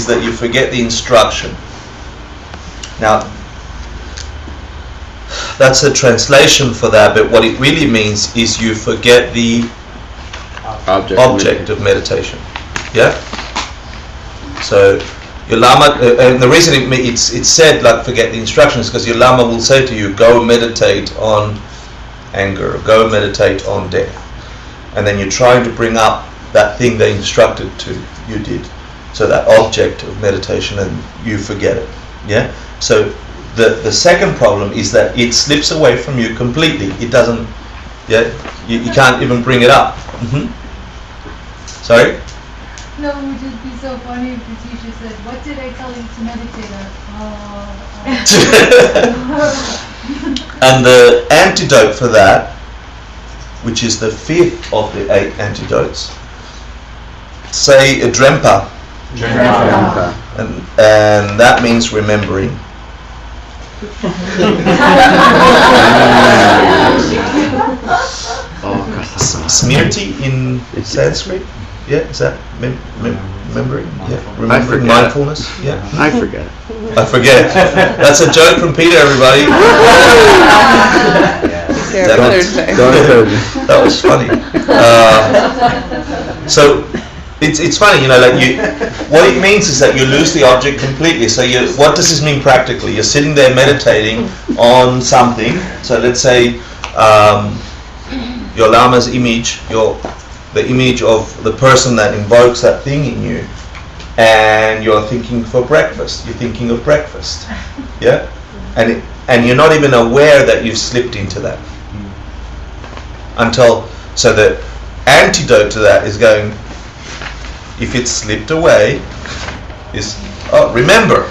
is that you forget the instruction. Now, that's a translation for that, but what it really means is you forget the object of meditation. Yeah? So, your Lama, and the reason it's said like forget the instructions is because your Lama will say to you, go meditate on anger, or go meditate on death. And then you're trying to bring up that thing they instructed you did. So that object of meditation, and you forget it. Yeah? So the second problem is that it slips away from you completely. It doesn't, yeah, you can't even bring it up. Sorry? No, it would just be so funny if the teacher said, what did I tell you to meditate on? And the antidote for that, which is the fifth of the 8 antidotes, say a drempa. And that means remembering. Smriti in Sanskrit? Yeah, is that remembering? Yeah, remembering mindfulness. Yeah, I forget. I forget. That's a joke from Peter, everybody. That was funny. So it's funny, you know, like what it means is that you lose the object completely. So what does this mean practically? You're sitting there meditating on something. So let's say your Lama's image, the image of the person that invokes that thing in you, and you're thinking for breakfast. You're thinking of breakfast, yeah, and you're not even aware that you've slipped into that so the antidote to that is going. If it's slipped away, is remember.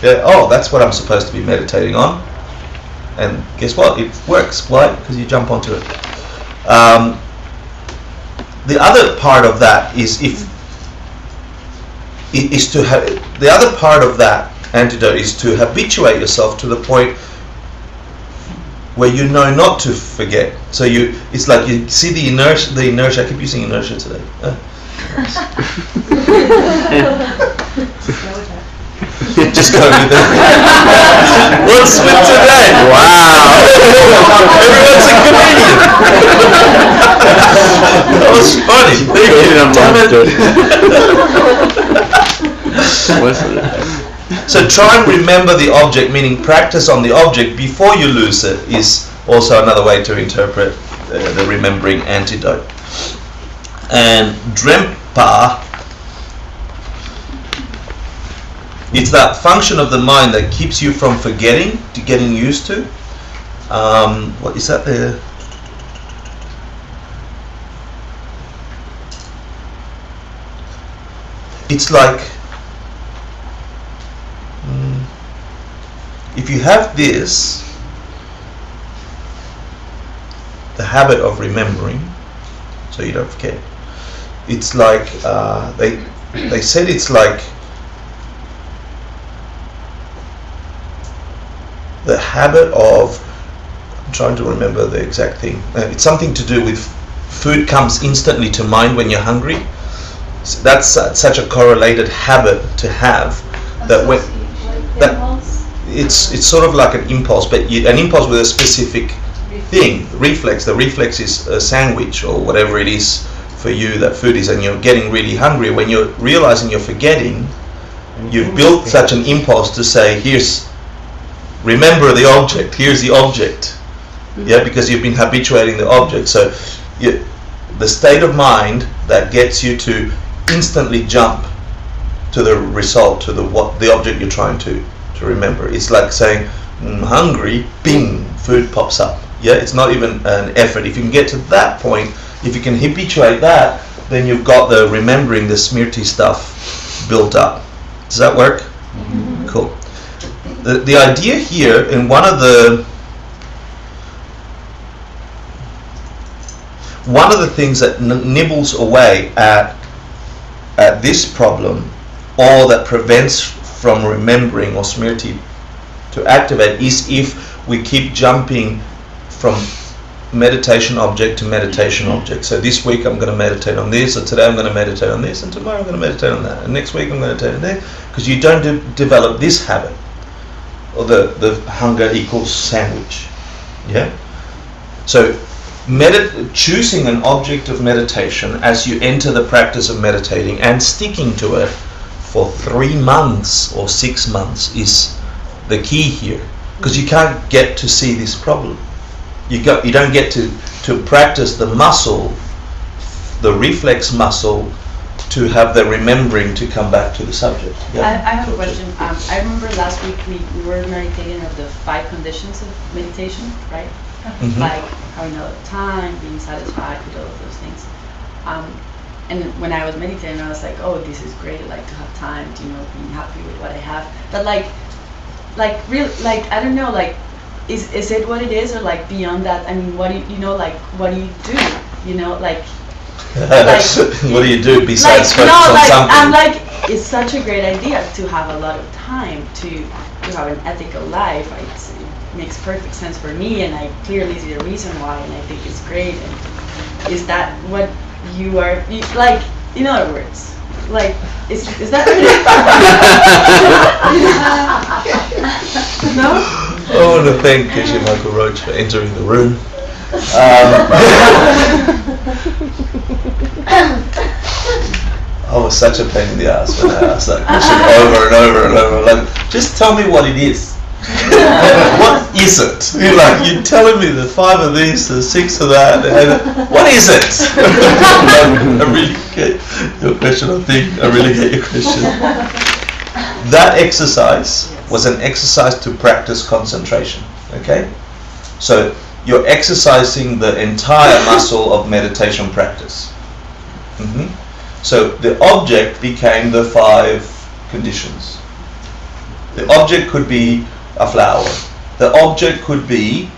Yeah, that's what I'm supposed to be meditating on, and guess what? It works. Why? Because you jump onto it. The other part of that the other part of that antidote is to habituate yourself to the point where you know not to forget. So it's like you see the inertia. I keep using inertia today. Just go with it. What's with today? Wow. Everyone's a comedian. That was funny. So try and remember the object, meaning practice on the object before you lose it, is also another way to interpret the remembering antidote. And drempa, it's that function of the mind that keeps you from forgetting to getting used to. What is that there? It's like if you have this, the habit of remembering, so you don't forget. It's like they said it's like the habit of, I'm trying to remember the exact thing. It's something to do with food comes instantly to mind when you're hungry. So that's such a correlated habit to have that when it's sort of like an impulse, but an impulse with a specific thing, reflex. The reflex is a sandwich or whatever it is for you that food is, and you're getting really hungry. When you're realizing you're forgetting, you've built such an impulse to say, remember the object, here's the object. Yeah, because you've been habituating the object. So the state of mind that gets you to instantly jump to the result, to the object you're trying to remember. It's like saying, hungry, bing, food pops up. Yeah, it's not even an effort. If you can get to that point, if you can habituate that, then you've got the remembering, the smriti stuff built up. Does that work? Mm-hmm. Cool. The idea here, in one of the things that nibbles away at this problem, or that prevents from remembering or smriti to activate, is if we keep jumping from meditation object to meditation object. So this week I'm going to meditate on this, or today I'm going to meditate on this, and tomorrow I'm going to meditate on that, and next week I'm going to meditate on that, because you don't develop this habit, or the hunger equals sandwich. Yeah. So choosing an object of meditation as you enter the practice of meditating and sticking to it for 3 months or 6 months is the key here, because you can't get to see this problem. You don't get to practice the muscle, the reflex muscle, to have the remembering to come back to the subject. Yeah. I have a question. I remember last week we were meditating of the 5 conditions of meditation, right? Mm-hmm. Like having a lot of time, being satisfied with all of those things. And when I was meditating, I was like, oh, this is great. I like to have time to, being happy with what I have. But like I don't know, like, is it what it is, or like beyond that? I mean, what do you know? Like, what do you do? Like what do you do besides focus on something? I'm like, it's such a great idea to have a lot of time to have an ethical life. It makes perfect sense for me, and I clearly see the reason why, and I think it's great. And is that what you are like? In other words, like, is that no? I want to thank Geshe Michael Roach for entering the room. I was such a pain in the ass when I asked that question over and over and over. Like, just tell me what it is. What is it? You're telling me the 5 of this, the 6 of that, and what is it? I really get your question. I really get your question. That exercise was an exercise to practice concentration. Okay, so you're exercising the entire muscle of meditation practice. Mm-hmm. So the object became the 5 conditions. The object could be a flower. The object could be,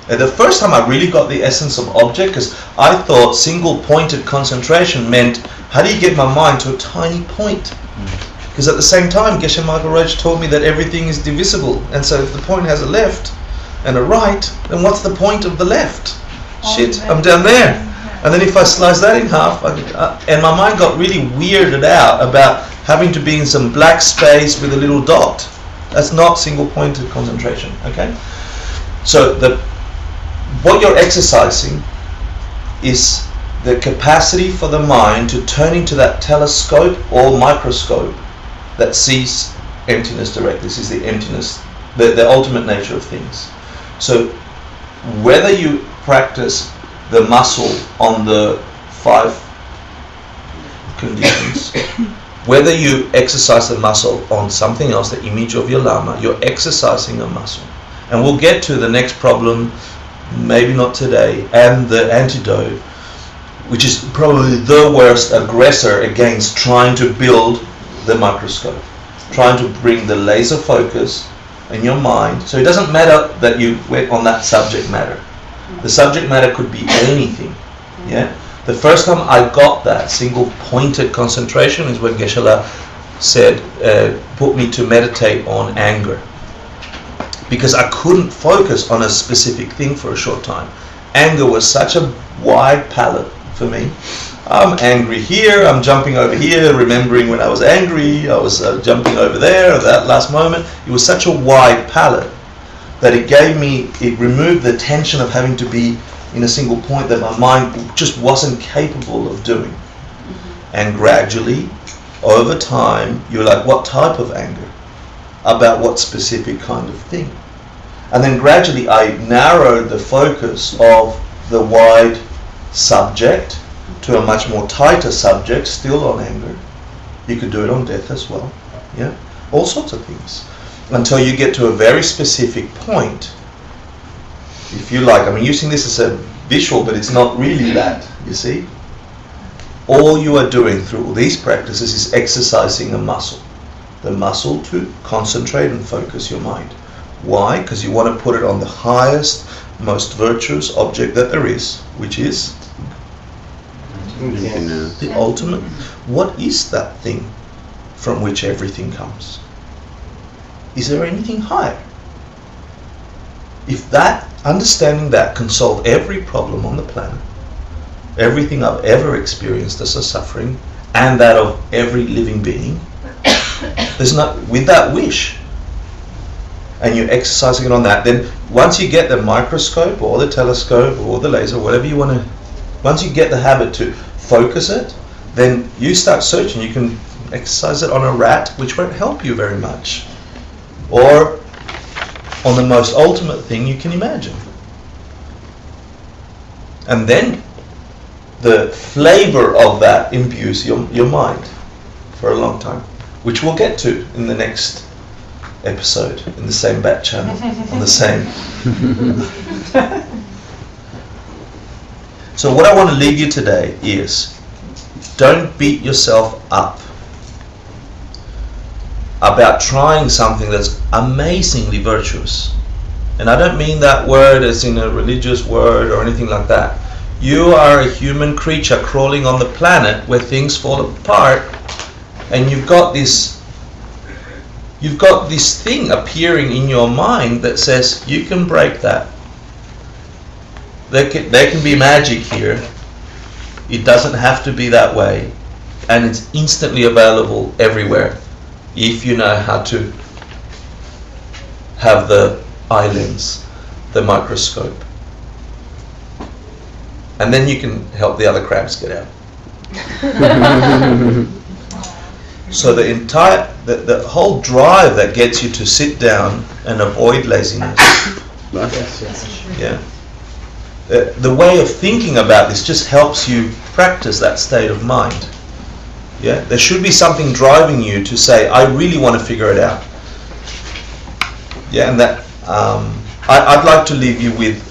the first time I really got the essence of object, because I thought single pointed concentration meant, how do you get my mind to a tiny point? Because at the same time, Geshe Michael Roach told me that everything is divisible, and so if the point has a left and a right, then what's the point of the left? Shit, I'm down there. And then if I slice that in half, and my mind got really weirded out about having to be in some black space with a little dot. That's not single-pointed concentration, okay? So what you're exercising is the capacity for the mind to turn into that telescope or microscope that sees emptiness directly. This is the emptiness, the ultimate nature of things. So whether you practice the muscle on the 5 conditions, whether you exercise the muscle on something else, the image of your Lama, you're exercising a muscle. And we'll get to the next problem, maybe not today, and the antidote, which is probably the worst aggressor against trying to build the microscope, trying to bring the laser focus in your mind. So it doesn't matter that you went on that subject matter. The subject matter could be anything. Yeah. The first time I got that single-pointed concentration is when Geshe-la said, put me to meditate on anger. Because I couldn't focus on a specific thing for a short time. Anger was such a wide palette for me. I'm angry here, I'm jumping over here, remembering when I was angry, I was jumping over there at that last moment. It was such a wide palette that it removed the tension of having to be in a single point that my mind just wasn't capable of doing. Mm-hmm. And gradually, over time, you're like, what type of anger? About what specific kind of thing? And then gradually I narrowed the focus of the wide subject to a much more tighter subject, still on anger. You could do it on death as well. Yeah, all sorts of things. Until you get to a very specific point. If you like, I'm using this as a visual, but it's not really that, you see. All you are doing through all these practices is exercising a muscle. The muscle to concentrate and focus your mind. Why? Because you want to put it on the highest, most virtuous object that there is, which is the ultimate. What is that thing from which everything comes? Is there anything higher? If that, understanding that can solve every problem on the planet, everything I've ever experienced as a suffering, and that of every living being, there's not, with that wish, and you're exercising it on that, then once you get the microscope or the telescope or the laser, whatever you want to, once you get the habit to focus it, then you start searching. You can exercise it on a rat, which won't help you very much, or on the most ultimate thing you can imagine. And then the flavor of that imbues your mind for a long time, which we'll get to in the next episode, in the same bat channel, on the same. So what I want to leave you today is, don't beat yourself up about trying something that's amazingly virtuous. And I don't mean that word as in a religious word or anything like that. You are a human creature crawling on the planet where things fall apart, and you've got this thing appearing in your mind that says you can break that. There can be magic here. It doesn't have to be that way, and it's instantly available everywhere if you know how to have the eye lens, the microscope, and then you can help the other crabs get out. So the whole drive that gets you to sit down and avoid laziness, yeah, the way of thinking about this just helps you practice that state of mind. Yeah, there should be something driving you to say, I really want to figure it out. Yeah, and that I'd like to leave you with,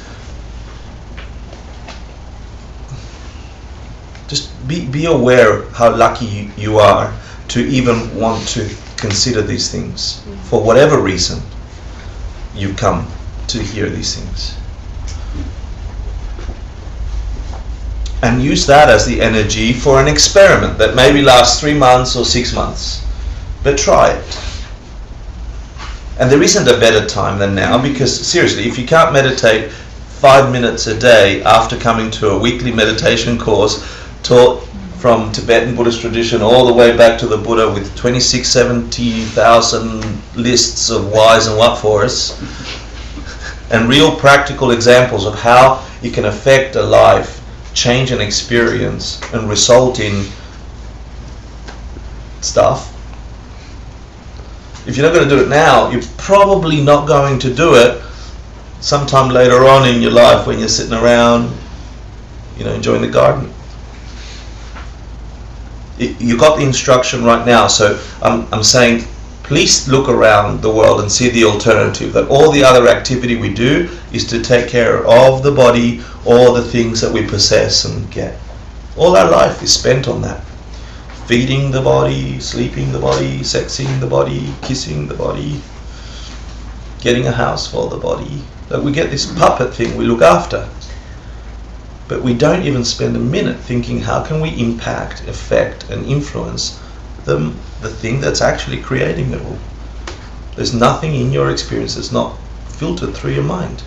just be aware how lucky you are to even want to consider these things. For whatever reason you come to hear these things, and use that as the energy for an experiment that maybe lasts 3 months or 6 months, but try it. And there isn't a better time than now, because seriously, if you can't meditate 5 minutes a day after coming to a weekly meditation course taught from Tibetan Buddhist tradition all the way back to the Buddha with 70,000 lists of whys and what fors, and real practical examples of how it can affect a life, change an experience, and result in stuff. If you're not going to do it now, you're probably not going to do it sometime later on in your life when you're sitting around, enjoying the garden. You got the instruction right now, so I'm saying, please look around the world and see the alternative, that all the other activity we do is to take care of the body, all the things that we possess and get. All our life is spent on that. Feeding the body, sleeping the body, sexing the body, kissing the body, getting a house for the body. Like, we get this puppet thing we look after. But we don't even spend a minute thinking, how can we impact, affect, and influence the thing that's actually creating it all. There's nothing in your experience that's not filtered through your mind.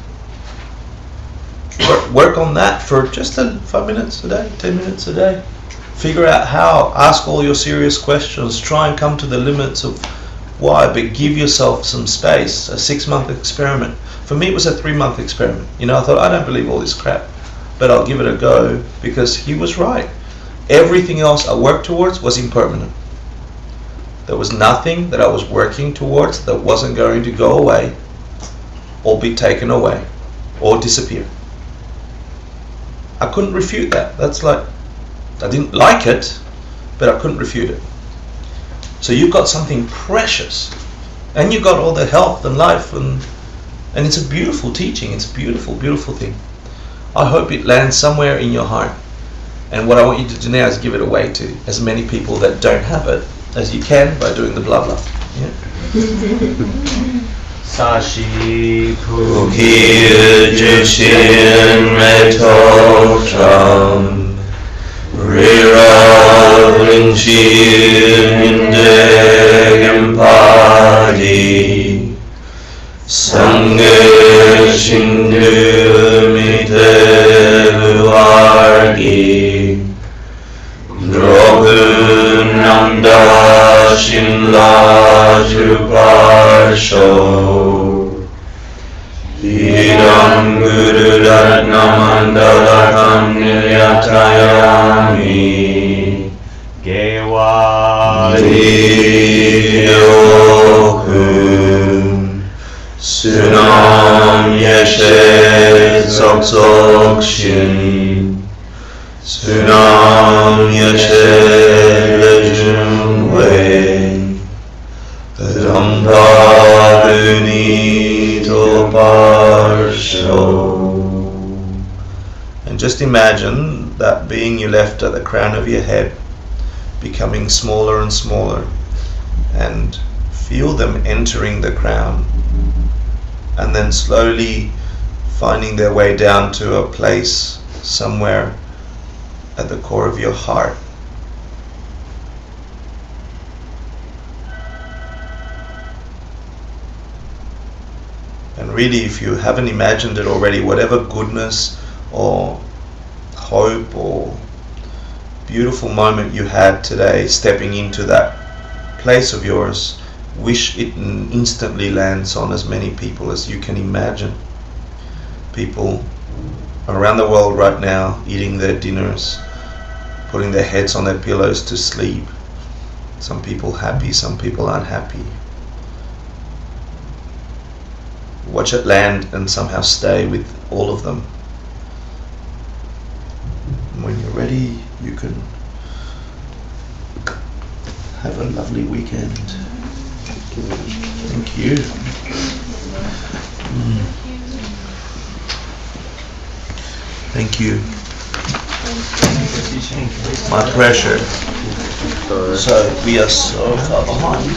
Work on that for just 5 minutes a day, 10 minutes a day. Figure out how, ask all your serious questions, try and come to the limits of why, but give yourself some space. A 6-month experiment. For me, it was a 3-month experiment. I thought, I don't believe all this crap, but I'll give it a go, because he was right. Everything else I worked towards was impermanent. There was nothing that I was working towards that wasn't going to go away or be taken away or disappear. I couldn't refute that. That's like, I didn't like it, but I couldn't refute it. So you've got something precious, and you've got all the health and life, and it's a beautiful teaching. It's a beautiful, beautiful thing. I hope it lands somewhere in your heart. And what I want you to do now is give it away to as many people that don't have it as you can by doing the blah blah. Yeah. Sashi Pukir Jishin Reto Tram Rira Rinshin Indegam Padi Sangha Shin Pachuparsho Idam Guru Ratnamandalatam Nilyatayami Gewadiyokun Sunam Yeshe Tsoksokshin Sunam Yeshe Lejunwe Rampadunito Parsho. And just imagine that being you left at the crown of your head becoming smaller and smaller, and feel them entering the crown and then slowly finding their way down to a place somewhere at the core of your heart. And really, if you haven't imagined it already, whatever goodness or hope or beautiful moment you had today stepping into that place of yours, wish it instantly lands on as many people as you can imagine. People around the world right now eating their dinners, putting their heads on their pillows to sleep. Some people happy, some people unhappy. Watch it land and somehow stay with all of them. And when you're ready, you can have a lovely weekend. Thank you. Thank you. My pleasure. So we are so far behind.